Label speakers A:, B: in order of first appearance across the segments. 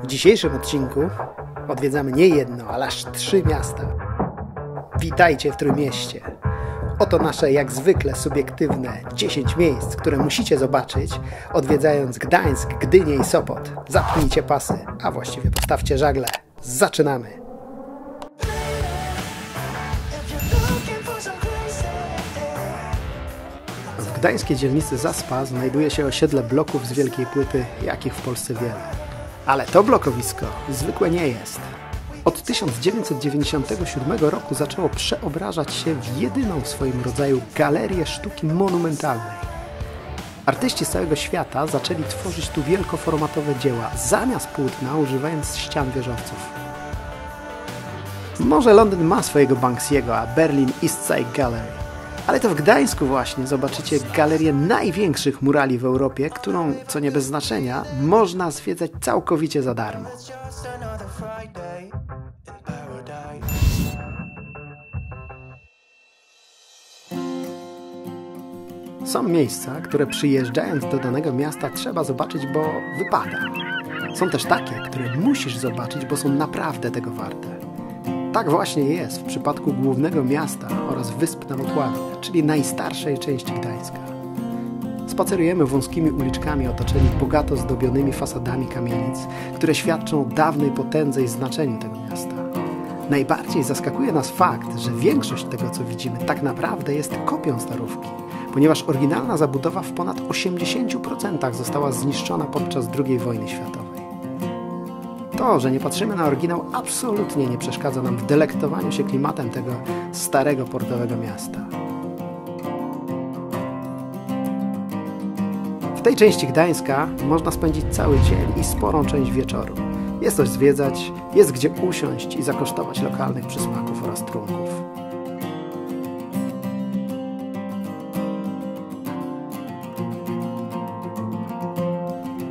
A: W dzisiejszym odcinku odwiedzamy nie jedno, ale aż 3 miasta. Witajcie w Trójmieście. Oto nasze jak zwykle subiektywne 10 miejsc, które musicie zobaczyć, odwiedzając Gdańsk, Gdynię i Sopot. Zapnijcie pasy, a właściwie postawcie żagle. Zaczynamy! W gdańskiej dzielnicy Zaspa znajduje się osiedle bloków z wielkiej płyty, jakich w Polsce wiele. Ale to blokowisko zwykłe nie jest. Od 1997 roku zaczęło przeobrażać się w jedyną w swoim rodzaju galerię sztuki monumentalnej. Artyści z całego świata zaczęli tworzyć tu wielkoformatowe dzieła zamiast płótna, używając ścian wieżowców. Może Londyn ma swojego Banksiego, a Berlin East Side Gallery. Ale to w Gdańsku właśnie zobaczycie galerię największych murali w Europie, którą, co nie bez znaczenia, można zwiedzać całkowicie za darmo. Są miejsca, które przyjeżdżając do danego miasta trzeba zobaczyć, bo wypada. Są też takie, które musisz zobaczyć, bo są naprawdę tego warte. Tak właśnie jest w przypadku głównego miasta oraz wysp na Motławie, czyli najstarszej części Gdańska. Spacerujemy wąskimi uliczkami otoczeni bogato zdobionymi fasadami kamienic, które świadczą o dawnej potędze i znaczeniu tego miasta. Najbardziej zaskakuje nas fakt, że większość tego, co widzimy, tak naprawdę jest kopią Starówki, ponieważ oryginalna zabudowa w ponad 80% została zniszczona podczas II wojny światowej. To, że nie patrzymy na oryginał, absolutnie nie przeszkadza nam w delektowaniu się klimatem tego starego portowego miasta. W tej części Gdańska można spędzić cały dzień i sporą część wieczoru. Jest coś zwiedzać, jest gdzie usiąść i zakosztować lokalnych przysmaków oraz trunków.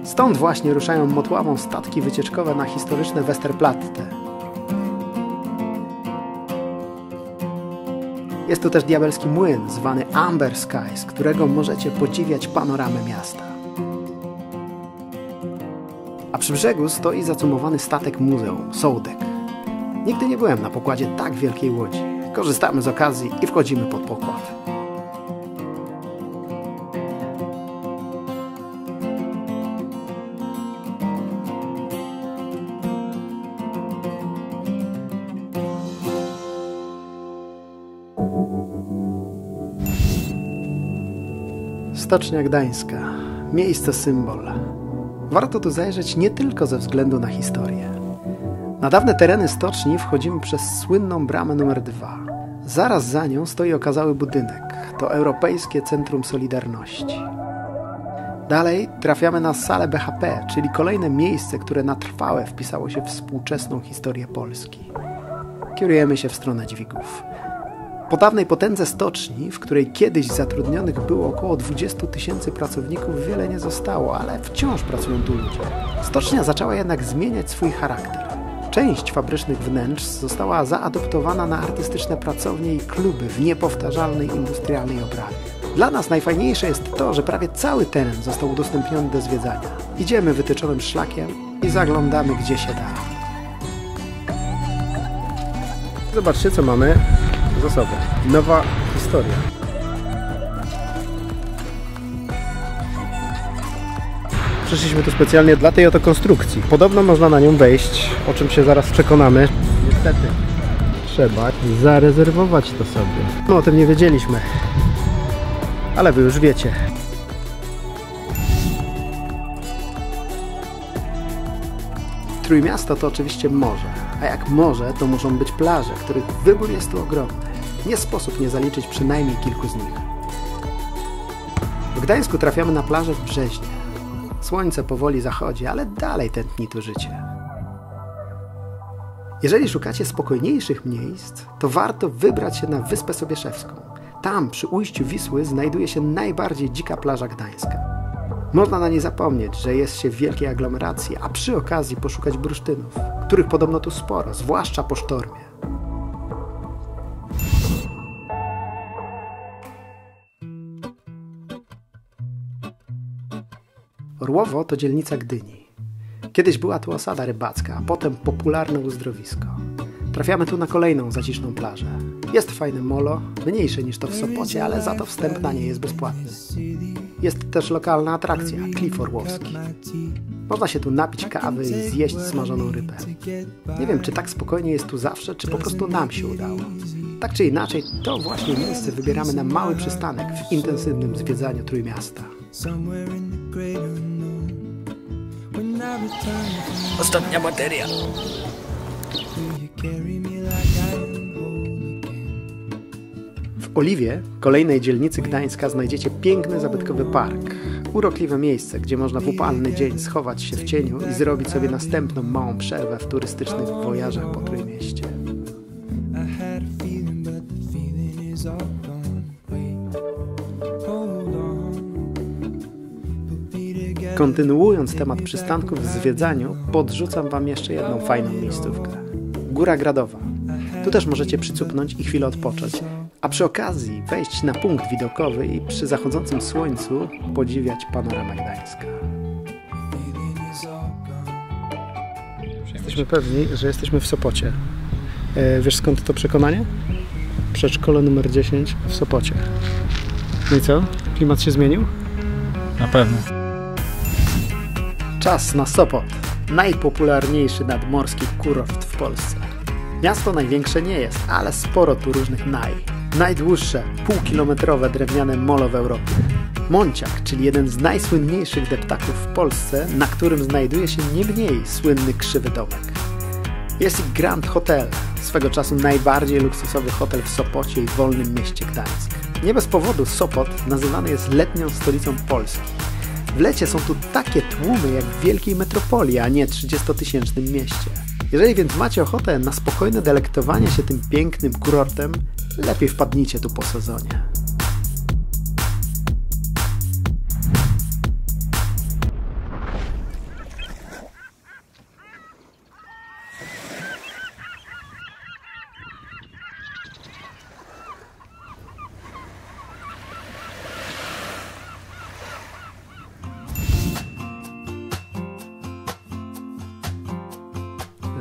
A: Stąd właśnie ruszają Motławą statki wycieczkowe na historyczne Westerplatte. Jest tu też diabelski młyn, zwany Amber Sky, z którego możecie podziwiać panoramę miasta. A przy brzegu stoi zacumowany statek muzeum, Sołdek. Nigdy nie byłem na pokładzie tak wielkiej łodzi. Korzystamy z okazji i wchodzimy pod pokład. Stocznia Gdańska. Miejsce symbol. Warto tu zajrzeć nie tylko ze względu na historię. Na dawne tereny stoczni wchodzimy przez słynną bramę numer 2. Zaraz za nią stoi okazały budynek. To Europejskie Centrum Solidarności. Dalej trafiamy na salę BHP, czyli kolejne miejsce, które na trwałe wpisało się w współczesną historię Polski. Kierujemy się w stronę dźwigów. Po dawnej potędze stoczni, w której kiedyś zatrudnionych było około 20 000 pracowników, wiele nie zostało, ale wciąż pracują tu ludzie. Stocznia zaczęła jednak zmieniać swój charakter. Część fabrycznych wnętrz została zaadoptowana na artystyczne pracownie i kluby w niepowtarzalnej industrialnej oprawie. Dla nas najfajniejsze jest to, że prawie cały teren został udostępniony do zwiedzania. Idziemy wytyczonym szlakiem i zaglądamy gdzie się da. Zobaczcie, co mamy za sobą. Nowa historia. Przyszliśmy tu specjalnie dla tej oto konstrukcji. Podobno można na nią wejść, o czym się zaraz przekonamy. Niestety trzeba zarezerwować to sobie. No o tym nie wiedzieliśmy, ale wy już wiecie. Trójmiasto to oczywiście morze, a jak morze, to muszą być plaże, których wybór jest tu ogromny. Nie sposób nie zaliczyć przynajmniej kilku z nich. W Gdańsku trafiamy na plażę w Brzeźnie. Słońce powoli zachodzi, ale dalej tętni tu życie. Jeżeli szukacie spokojniejszych miejsc, to warto wybrać się na Wyspę Sobieszewską. Tam, przy ujściu Wisły, znajduje się najbardziej dzika plaża Gdańska. Można na nie zapomnieć, że jest się w wielkiej aglomeracji, a przy okazji poszukać bursztynów, których podobno tu sporo, zwłaszcza po sztormie. Orłowo to dzielnica Gdyni. Kiedyś była tu osada rybacka, a potem popularne uzdrowisko. Trafiamy tu na kolejną zaciszną plażę. Jest fajne molo, mniejsze niż to w Sopocie, ale za to wstęp na nie jest bezpłatny. Jest też lokalna atrakcja, Klif Orłowski. Można się tu napić kawy i zjeść smażoną rybę. Nie wiem, czy tak spokojnie jest tu zawsze, czy po prostu nam się udało. Tak czy inaczej, to właśnie miejsce wybieramy na mały przystanek w intensywnym zwiedzaniu Trójmiasta.
B: Ostatnia bateria.
A: W Oliwie, kolejnej dzielnicy Gdańska, znajdziecie piękny, zabytkowy park. Urokliwe miejsce, gdzie można w upalny dzień schować się w cieniu i zrobić sobie następną małą przerwę w turystycznych wojażach po Trójmieście. Kontynuując temat przystanków w zwiedzaniu, podrzucam Wam jeszcze jedną fajną miejscówkę. Góra Gradowa. Tu też możecie przycupnąć i chwilę odpocząć, a przy okazji wejść na punkt widokowy i przy zachodzącym słońcu podziwiać panoramę Gdańska. Jesteśmy pewni, że jesteśmy w Sopocie. Wiesz, skąd to przekonanie? Przedszkole numer 10 w Sopocie. No i co? Klimat się zmienił?
B: Na pewno.
A: Czas na Sopot. Najpopularniejszy nadmorski kurort w Polsce. Miasto największe nie jest, ale sporo tu różnych najdłuższe, półkilometrowe drewniane molo w Europie. Monciak, czyli jeden z najsłynniejszych deptaków w Polsce, na którym znajduje się nie mniej słynny krzywy domek. Jest i Grand Hotel, swego czasu najbardziej luksusowy hotel w Sopocie i wolnym mieście Gdańsk. Nie bez powodu Sopot nazywany jest letnią stolicą Polski. W lecie są tu takie tłumy jak w wielkiej metropolii, a nie 30-tysięcznym mieście. Jeżeli więc macie ochotę na spokojne delektowanie się tym pięknym kurortem, lepiej wpadnijcie tu po sezonie.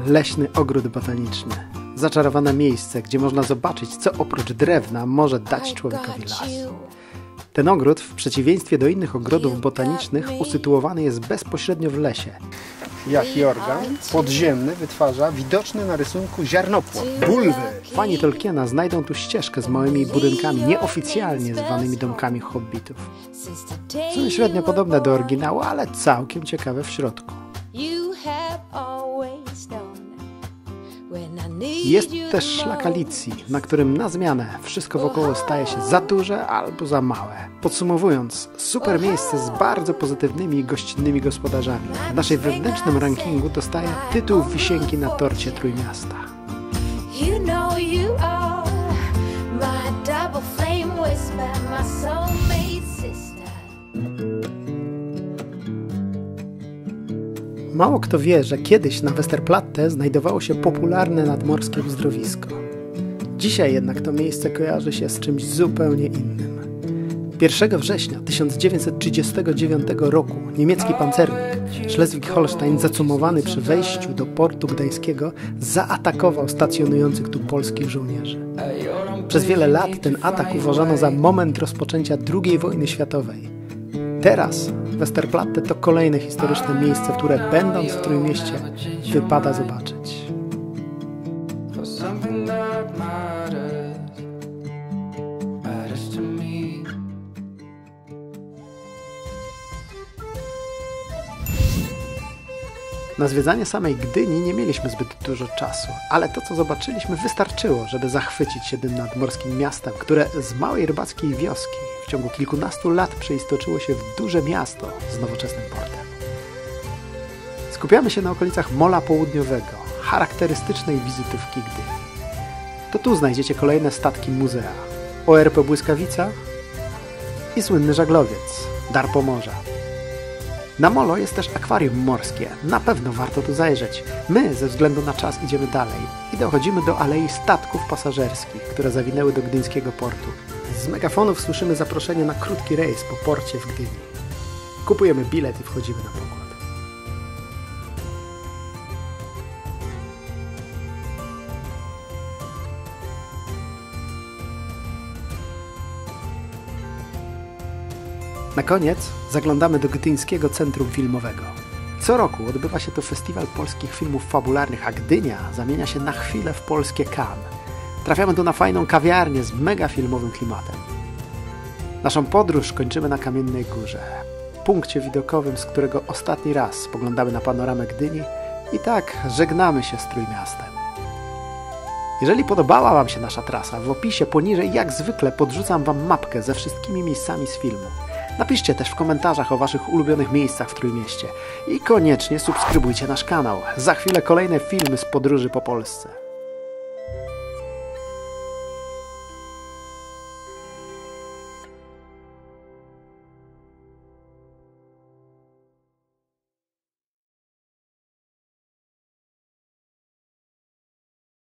A: Leśny ogród botaniczny. Zaczarowane miejsce, gdzie można zobaczyć, co oprócz drewna może dać człowiekowi las. Ten ogród, w przeciwieństwie do innych ogrodów botanicznych, usytuowany jest bezpośrednio w lesie. Jaki organ podziemny wytwarza widoczny na rysunku ziarnopłot, bulwy. Fani Tolkiena znajdą tu ścieżkę z małymi budynkami, nieoficjalnie zwanymi domkami hobbitów. Są średnio podobne do oryginału, ale całkiem ciekawe w środku. Jest też szlak Alicji, na którym na zmianę wszystko wokoło staje się za duże albo za małe. Podsumowując, super miejsce z bardzo pozytywnymi i gościnnymi gospodarzami. W naszej wewnętrznym rankingu dostaje tytuł wisienki na torcie Trójmiasta. Mało kto wie, że kiedyś na Westerplatte znajdowało się popularne nadmorskie uzdrowisko. Dzisiaj jednak to miejsce kojarzy się z czymś zupełnie innym. 1 września 1939 roku niemiecki pancernik Schleswig-Holstein, zacumowany przy wejściu do portu gdańskiego, zaatakował stacjonujących tu polskich żołnierzy. Przez wiele lat ten atak uważano za moment rozpoczęcia II wojny światowej. Teraz Westerplatte to kolejne historyczne miejsce, które będąc w Trójmieście wypada zobaczyć. Na zwiedzanie samej Gdyni nie mieliśmy zbyt dużo czasu, ale to, co zobaczyliśmy, wystarczyło, żeby zachwycić się tym nadmorskim miastem, które z małej rybackiej wioski w ciągu kilkunastu lat przeistoczyło się w duże miasto z nowoczesnym portem. Skupiamy się na okolicach Mola Południowego, charakterystycznej wizytówki Gdyni. To tu znajdziecie kolejne statki muzea, ORP Błyskawica i słynny żaglowiec, Dar Pomorza. Na Molo jest też akwarium morskie. Na pewno warto tu zajrzeć. My ze względu na czas idziemy dalej i dochodzimy do alei statków pasażerskich, które zawinęły do gdyńskiego portu. Z megafonów słyszymy zaproszenie na krótki rejs po porcie w Gdyni. Kupujemy bilet i wchodzimy na pokład. Na koniec zaglądamy do Gdyńskiego Centrum Filmowego. Co roku odbywa się tu festiwal polskich filmów fabularnych, a Gdynia zamienia się na chwilę w polskie Cannes. Trafiamy tu na fajną kawiarnię z mega filmowym klimatem. Naszą podróż kończymy na Kamiennej Górze, punkcie widokowym, z którego ostatni raz spoglądamy na panoramę Gdyni i tak żegnamy się z Trójmiastem. Jeżeli podobała Wam się nasza trasa, w opisie poniżej jak zwykle podrzucam Wam mapkę ze wszystkimi miejscami z filmu. Napiszcie też w komentarzach o Waszych ulubionych miejscach w Trójmieście i koniecznie subskrybujcie nasz kanał. Za chwilę kolejne filmy z podróży po Polsce.